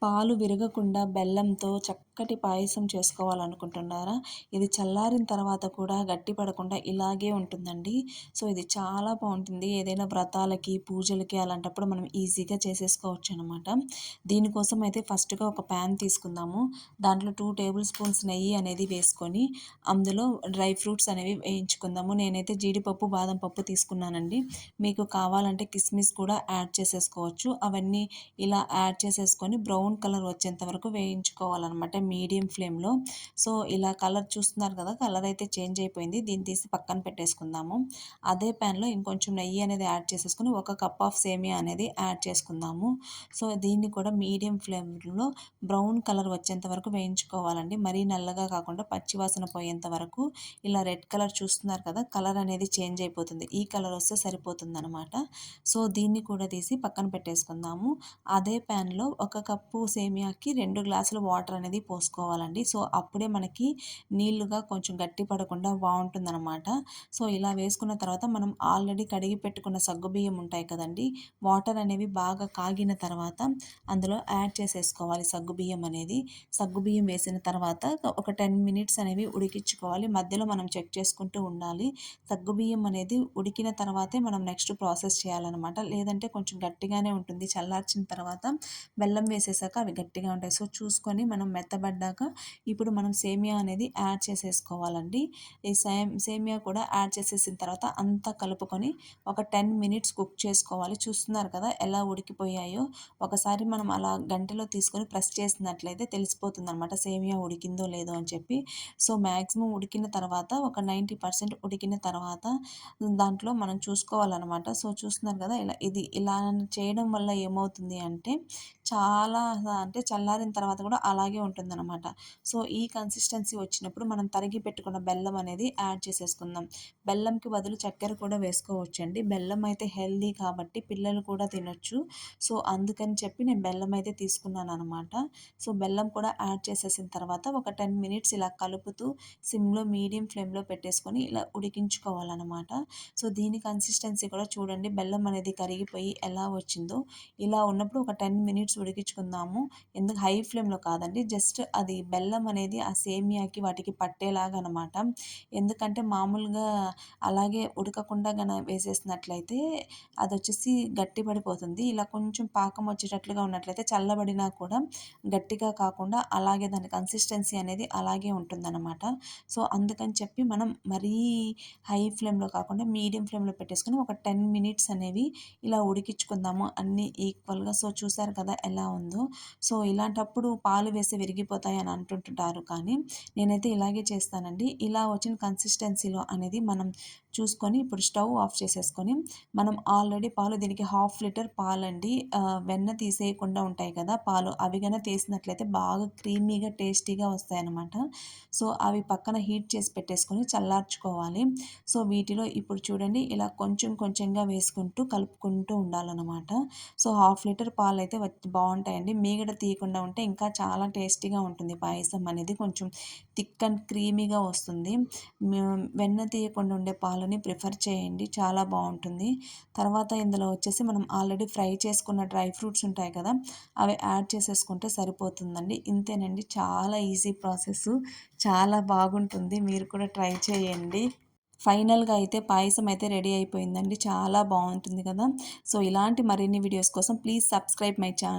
పాలు విరగకుండా బెల్లంతో చక్కటి పాయసం చేసుకోవాలనుకుంటున్నారా? ఇది చల్లారిన తర్వాత కూడా గట్టి పడకుండా ఇలాగే ఉంటుందండి. సో, ఇది చాలా బావుంటుంది. ఏదైనా వ్రతాలకి, పూజలకి అలాంటప్పుడు మనం ఈజీగా చేసేసుకోవచ్చనమాట. దీనికోసం అయితే ఫస్ట్‌గా ఒక ప్యాన్ తీసుకుందాము. దాంట్లో 2 టేబుల్ స్పూన్స్ నెయ్యి అనేది వేసుకొని, అందులో డ్రై ఫ్రూట్స్ అనేవి వేయించుకుందాము. నేనైతే జీడిపప్పు, బాదం పప్పు తీసుకున్నానండి. మీకు కావాలంటే కిస్మిస్ కూడా యాడ్ చేసేసుకోవచ్చు. అవన్నీ ఇలా యాడ్ చేసేసుకొని బ్రౌన్ కలర్ వచ్చేంత వరకు వేయించుకోవాలనమాట మీడియం ఫ్లేమ్‌లో. సో, ఇలా కలర్ చూస్తున్నారు కదా! కలర్ అయితే చేంజ్ అయిపోయింది. దీన్ని తీసి పక్కన పెట్టేసుకుందాము. అదే ప్యాన్‌లో ఇంకొంచెం నెయ్యి అనేది యాడ్ చేసేసుకొని, ఒక కప్ ఆఫ్ సేమియా అనేది యాడ్ చేసుకుందాము. సో, దీన్ని కూడా మీడియం ఫ్లేమ్‌లో బ్రౌన్ కలర్ వచ్చేంత వరకు వేయించుకోవాలండి. మరీ నల్లగా కాకుండా పచ్చివాసన పోయేంత వరకు ఇలా రెడ్ కలర్ చూస్తున్నారు కదా! కలర్ అనేది చేంజ్ అయిపోతుంది. ఈ కలర్ వస్తే సరిపోతుందనమాట. సో, దీన్ని కూడా తీసి పక్కన పెట్టేసుకుందాము. అదే ప్యాన్‌లో ఒక కప్పు సేమియాకి 2 గ్లాసుల వాటర్ అనేది పోసుకోవాలండి. సో, అప్పుడే మనకి నీళ్లుగా కొంచెం గట్టి పడకుండా బావుంటుందనమాట. సో, ఇలా వేసుకున్న తర్వాత మనం ఆల్రెడీ కడిగి పెట్టుకున్న సగ్గుబియ్యం ఉంటాయి కదండీ! వాటర్ అనేవి బాగా కాగిన తర్వాత అందులో యాడ్ చేసేసుకోవాలి సగ్గుబియ్యం అనేది. సగ్గుబియ్యం వేసిన తర్వాత ఒక 10 మినిట్స్ అనేవి ఉడికించుకోవాలి. మధ్యలో మనం చెక్ చేసుకుంటూ ఉండాలి. సగ్గుబియ్యం అనేది ఉడికిన తర్వాతే మనం నెక్స్ట్ ప్రాసెస్ చేయాలనమాట. లేదంటే కొంచెం గట్టిగానే ఉంటుంది. చల్లార్చిన తర్వాత బెల్లం వేసేసాక అవి గట్టిగా ఉంటాయి. సో, చూసుకొని మనం మెత్తబడ్డాక ఇప్పుడు మనం సేమియా అనేది యాడ్ చేసేసుకోవాలండి. ఈ సేమియా కూడా యాడ్ చేసేసిన తర్వాత అంతా కలుపుకొని ఒక 10 మినిట్స్ కుక్ చేసుకోవాలి. చూస్తున్నారు కదా! ఎలా ఉడికిపోయాయో. ఒకసారి మనం అలా గంటెలో తీసుకొని ప్రెస్ చేసినట్లయితే తెలిసిపోతుందనమాట సేమియా ఉడికిందో లేదో అని చెప్పి. సో, మాక్సిమం ఉడికిన తర్వాత ఒక 90% ఉడికిన తర్వాత దాంట్లో మనం చూసుకోవాలనమాట. సో, చూస్తున్నారు కదా! ఇలా చేయడం వల్ల ఏమవుతుంది అంటే చాలా అంటే చల్లారిన తర్వాత కూడా అలాగే ఉంటుందనమాట. సో, ఈ కన్సిస్టెన్సీ వచ్చినప్పుడు మనం తరిగి పెట్టుకున్న బెల్లం అనేది యాడ్ చేసేసుకుందాం. బెల్లంకి బదులు చక్కెర కూడా వేసుకోవచ్చండి. బెల్లం అయితే హెల్తీ కాబట్టి పిల్లలు కూడా తినొచ్చు. సో, అందుకని చెప్పి నేను బెల్లం అయితే తీసుకున్నాననమాట. సో, బెల్లం కూడా యాడ్ చేసేసిన తర్వాత ఒక 10 మినిట్స్ ఇలా కలుపుతూ సిమ్‌లో మీడియం ఫ్లేమ్‌లో పెట్టేసుకొని ఇలా ఉడికించుకోవాలనమాట. సో, దీని కన్సిస్టెన్సీ కూడా చూడండి బెల్లం అనేది కరిగిపోయి ఎలా వచ్చిందో. ఇలా ఉన్నప్పుడు ఒక 10 మినిట్స్ ఉడికించుకుందాము. ఎందుకు హై ఫ్లేమ్‌లో కాదండి. జస్ట్ అది బెల్లం అనేది ఆ సేమియాకి వాటికి పట్టేలాగా అనమాట. ఎందుకంటే మామూలుగా అలాగే ఉడకకుండా వేసేసినట్లయితే అదొచ్చేసి గట్టి పడిపోతుంది. ఇలా కొంచెం పాకం వచ్చేటట్లుగా ఉన్నట్లయితే చల్లబడినా కూడా గట్టిగా కాకుండా అలాగే దాని కన్సిస్టెన్సీ అనేది అలాగే ఉంటుందన్నమాట. సో, అందుకని చెప్పి మనం మరీ హై ఫ్లేమ్‌లో కాకుండా మీడియం ఫ్లేమ్‌లో పెట్టేసుకొని ఒక 10 మినిట్స్ అనేవి ఇలా ఉడికించుకుందాము అన్నీ ఈక్వల్‌గా. సో, చూసారు కదా ఎలా ఉందో. సో, ఇలాంటప్పుడు పాలు వేసి విరిగిపోతాయి అని అంటుంటారు కానీ నేనైతే ఇలాగే చేస్తానండి. ఇలా వచ్చిన కన్సిస్టెన్సీలో అనేది మనం చూసుకొని ఇప్పుడు స్టవ్ ఆఫ్ చేసేసుకొని మనం ఆల్రెడీ పాలు దీనికి 1/2 లీటర్ పాలండి. వెన్న తీసేయకుండా ఉంటాయి కదా పాలు. అవి గన తీసినట్లయితే బాగా క్రీమీగా, టేస్టీగా వస్తాయన్నమాట. సో, అవి పక్కన హీట్ చేసి పెట్టేసుకొని చల్లార్చుకోవాలి. సో, వీటిలో ఇప్పుడు చూడండి ఇలా కొంచెం కొంచెంగా వేసుకుంటూ కలుపుకుంటూ ఉండాలన్నమాట. సో, 1/2 లీటర్ పాలైతే బావుంటాయండి. మీగడ తీయకుండా ఉంటే ఇంకా చాలా టేస్టీగా ఉంటుంది పాయసం అనేది. కొంచెం థిక్ అండ్ క్రీమీగా వస్తుంది. వెన్న తీయకుండా ఉండే పాలని ప్రిఫర్ చేయండి. చాలా బావుంటుంది. తర్వాత ఇందులో వచ్చేసి మనం ఆల్రెడీ ఫ్రై చేసుకున్న డ్రై ఫ్రూట్స్ ఉంటాయి కదా! అవి యాడ్ చేసేసుకుంటే సరిపోతుందండి. ఇంతేనండి. చాలా ఈజీ ప్రాసెసు. చాలా బాగుంటుంది. మీరు కూడా ట్రై చేయండి. ఫైనల్‌గా అయితే పాయసం అయితే రెడీ అయిపోయిందండి. చాలా బావుంటుంది కదా! సో, ఇలాంటి మరిన్ని వీడియోస్ కోసం ప్లీజ్ సబ్స్క్రైబ్ మై ఛానల్.